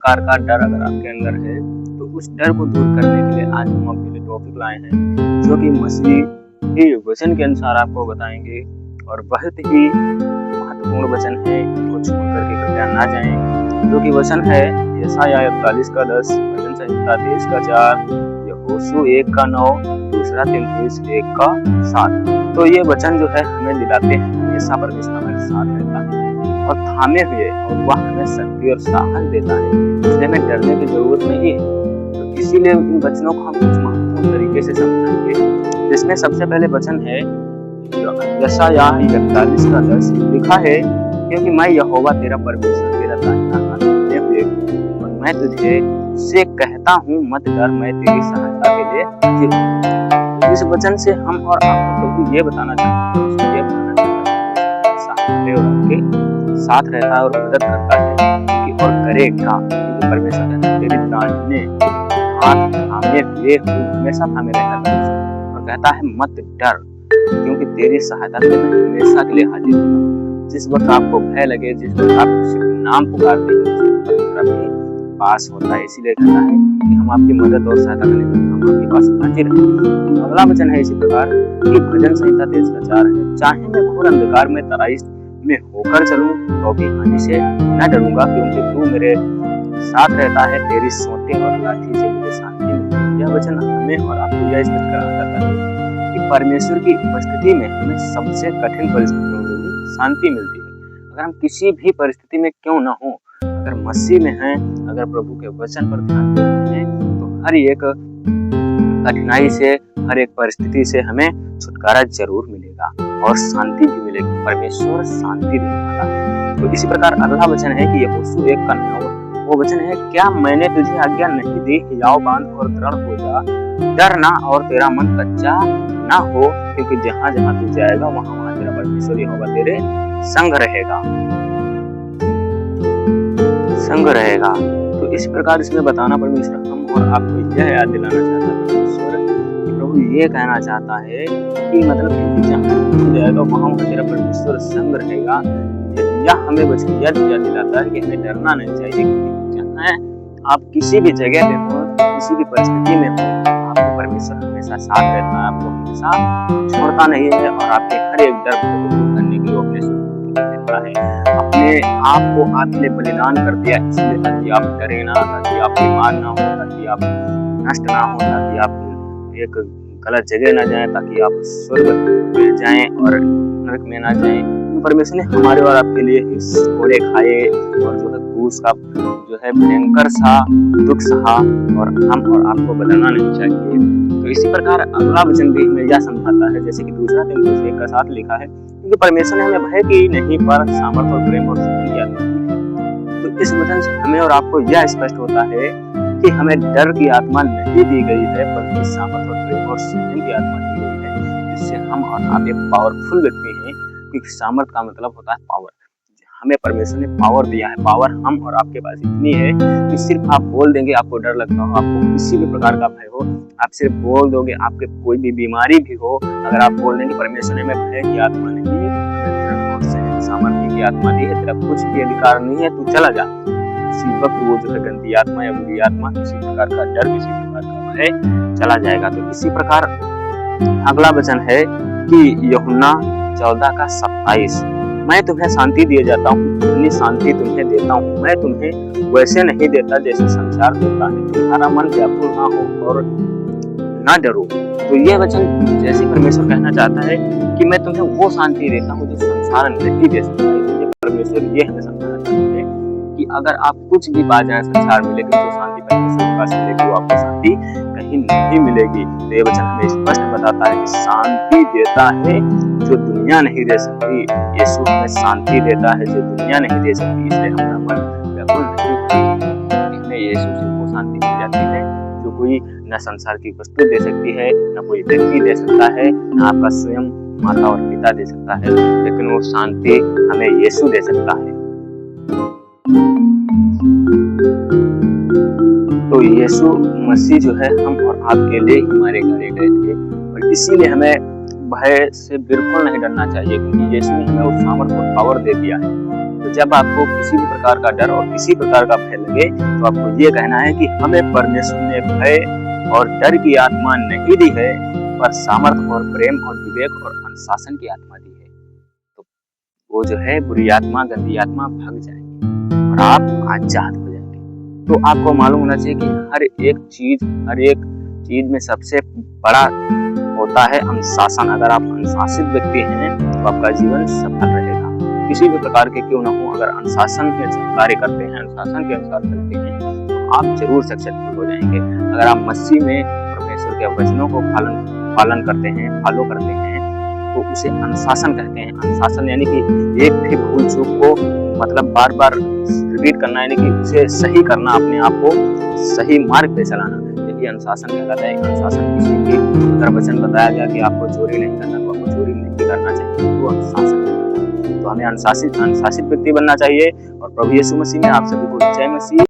प्रकार का डर अगर आपके अंदर है तो उस डर को दूर करने के लिए आज हम आपके लिए टॉपिक लाए हैं जो कि मसीह के वचन के अनुसार आपको बताएंगे और बहुत ही महत्वपूर्ण वचन है। इसको छोड़ करके कृपया ना जाएं। जो कि वचन है यशायाह 41 का 10, भजन संहिता 23 का 4, यहोशू 1 का 9, दूसरा तीमुथियुस 1 का 7। तो ये वचन जो है हमें दिलाते हैं हमेशा परमेश्वर हमारे साथ रहता है और थामे हुए और वह हमें शक्ति और साहस देता है, इसलिए हमें डरने की जरूरत नहीं है। तो इसीलिए इन वचनों को हम कुछ महत्वपूर्ण तरीके से समझेंगे। जिसमें सबसे पहले वचन है यशायाह 41 का 10, लिखा है क्योंकि मैं यहोवा तेरा परमेश्वर तेरा दाहिना हाथ थामे हुए हूँ और मैं तुझे से कहता हूँ मत डर, मैं तेरी सहायता के लिए हाजिर हूँ। इस वचन से हम और आपको प्रभु ये बताना चाहते हैं आपके साथ रहता है और मदद करता है और करेगा, क्योंकि परमेश्वर कहता है तेरे दाहिने हाथ थामे हुए हूँ, हमेशा थामे रहता है और कहता है मत डर क्योंकि तेरी सहायता के लिए मैं हमेशा के लिए हाजिर हूँ। जिस वक्त आपको भय लगे, जिस वक्त आप सिर्फ नाम पुकारते हैं, आपके पास होता है। इसीलिए कहता है कि हम आपकी मदद और सहायता करने के लिए हम आपके पास हाजिर हैं। अगला वचन है इसी प्रकार कि भजन संहिता 23 का 4 है, चाहे मैं घोर अंधकार में तराई में होकर चलूं तो भी हानि से न डरूंगा, क्योंकि तू मेरे साथ रहता है, तेरी सोटे और लाठी से मुझे शांति मिलती है। यह वचन हमें और आपको यह स्पष्ट कराना चाहता है कि परमेश्वर की उपस्थिति में हमें सबसे कठिन परिस्थितियों में भी शांति मिलती है। अगर हम किसी भी परिस्थिति में क्यों न हो, अगर मसीह में हैं, अगर प्रभु के वचन पर ध्यान देते हैं तो हर एक कठिनाई से, हर एक परिस्थिति से हमें छुटकारा जरूर मिलेगा और शांति भी मिलेगी। परमेश्वर शांति देने वाला है। तो इसी प्रकार अगला वचन है कि यहोशू 1 का 9, वो वचन है क्या मैंने तुझे आज्ञा नहीं दी, हिलाओ बांध और दृढ़ हो जा, डर ना और तेरा मन कच्चा ना हो, क्योंकि जहाँ जहाँ तू जाएगा वहाँ वहाँ तेरा परमेश्वर यहोवा तेरे संग रहेगा। तो इस प्रकार इसमें बताना परमेश्वर हम और आपको यह याद दिलाना चाहता है परमेश्वर कि प्रभु ये कहना चाहता है कि मतलब कि जहाँ जाएगा वहाँ तेरा परमेश्वर संग रहेगा। यह हमें वचन याद दिलाता है कि हमें डरना नहीं चाहिए, क्योंकि जहाँ आप किसी भी जगह पे हो, किसी भी परिस्थिति में हो, आपको परमेश्वर हमेशा साथ रहता है, आपको हमेशा छोड़ता नहीं है और आपके हर एक डर को दूर करने के लिए अपने देता है। अपने आप को आपके लिए बलिदान कर दिया इसलिए ताकि आप डरे ना, ताकि आप बीमार ना हो, ताकि आप नष्ट ना हो, ताकि आप एक गलत जगह ना जाएं, ताकि आप स्वर्ग में जाएं और नरक में ना जाएं। परमेश्वर ने हमारे और आपके लिए इस कोड़े खाए और जो है क्रूस का जो है भयंकर सा दुख सहा और हम और आपको बदलना नहीं चाहिए। तो इसी प्रकार अगला वचन भी हमें यह समझाता है, जैसे कि दूसरा तीमुथियुस 1 का 7 लिखा है, क्योंकि परमेश्वर ने हमें भय की नहीं पर सामर्थ और प्रेम और संयम की आत्मा दी है। तो इस वचन से हमें और आपको यह स्पष्ट होता है कि हमें डर की आत्मा नहीं दी गई है, बल्कि सामर्थ और प्रेम और संयम की आत्मा दी गई है, जिससे हम और आप एक पावरफुल व्यक्ति हैं। क्योंकि सामर्थ का मतलब होता है पावर। हमें परमेश्वर ने पावर दिया है। पावर हम और आपके पास इतनी है कि सिर्फ आप बोल देंगे, आपको डर लगता हो, आपको किसी भी प्रकार का भय हो, आप सिर्फ बोल दोगे, आपके कोई भी बीमारी भी हो, अगर आप बोल देंगे परमेश्वर ने हमें भय की आत्मा नहीं, सामर्थ्य की आत्मा दी है, तेरा कुछ भी अधिकार नहीं है, तू चला जा। उसी वक्त वो जो है गंदी आत्मा या बुरी आत्मा, किसी प्रकार का डर, किसी प्रकार का भय चला जाएगा। तो इसी प्रकार अगला वचन है कि यूहन्ना 14 का 27, मैं तुम्हें शांति दिए जाता हूँ, अपनी शांति तुम्हें देता हूँ, मैं तुम्हें वैसे नहीं देता जैसे संसार देता है, तुम्हारा मन व्याकुल ना हो और ना डरो। तो ये वचन जैसे परमेश्वर कहना चाहता है कि मैं तुम्हें वो शांति देता हूँ जो संसार नहीं दे सकता है। परमेश्वर ये हमें समझाना चाहता है कि अगर आप कुछ भी पा जाए संसार में, लेकिन जो शांति परमेश्वर के पास मिलेगी वो आपको शांति कहीं नहीं मिलेगी। तो ये वचन हमें स्पष्ट बताता है कि शांति देता है जो दुनिया नहीं दे सकती। यीशु हमें शांति देता है जो दुनिया नहीं दे सकती, इसलिए हमारा मन बिल्कुल नहीं, हमें यीशु से वो शांति मिल जाती है जो कोई न संसार की वस्तु दे सकती है, न कोई व्यक्ति दे सकता है, न आपका स्वयं माता और पिता दे सकता है, लेकिन वो शांति हमें यीशु दे सकता है। तो यीशु मसीह जो है हम और आपके लिए हमारे घर गए थे और इसीलिए हमें भय से बिल्कुल नहीं डरना चाहिए, क्योंकि यीशु ने हमें उस सामर्थ और पावर दे दिया है तो जब आपको किसी भी प्रकार का डर और किसी प्रकार का भय लगे तो आपको ये कहना है कि हमें परमेश्वर ने भय और डर की आत्मा नहीं दी है, पर सामर्थ और प्रेम और विवेक और अनुशासन की आत्मा दी है। तो वो जो है बुरी आत्मा, गंदी आत्मा भाग जाएगी और आप आजाद हो जाएंगे। तो आपको मालूम होना चाहिए कि हर एक चीज में सबसे बड़ा होता है अनुशासन। अगर आप अनुशासित व्यक्ति हैं तो आपका जीवन सफल रहेगा। किसी भी प्रकार के क्यों ना हो, अगर अनुशासन के कार्य करते हैं, अनुशासन के अनुसार चलते हैं तो आप जरूर सक्सेसफुल हो जाएंगे। अगर आप मसीह में परमेश्वर के वचनों को पालन करते हैं, फॉलो करते हैं, तो उसे अनुशासन कहते हैं। अनुशासन यानी कि एक भी भूल चूक को मतलब बार बार रिपीट करना, यानी कि उसे सही करना, अपने आप को सही मार्ग पे चलाना, यही अनुशासन कहलाता है। अनुशासन किसी भी अगर वचन बताया गया कि आपको चोरी नहीं करना तो आपको चोरी नहीं करना चाहिए, वो अनुशासन है। तो हमें अनुशासित व्यक्ति बनना चाहिए। और प्रभु यीशु मसीह में आप सभी को जय मसीह।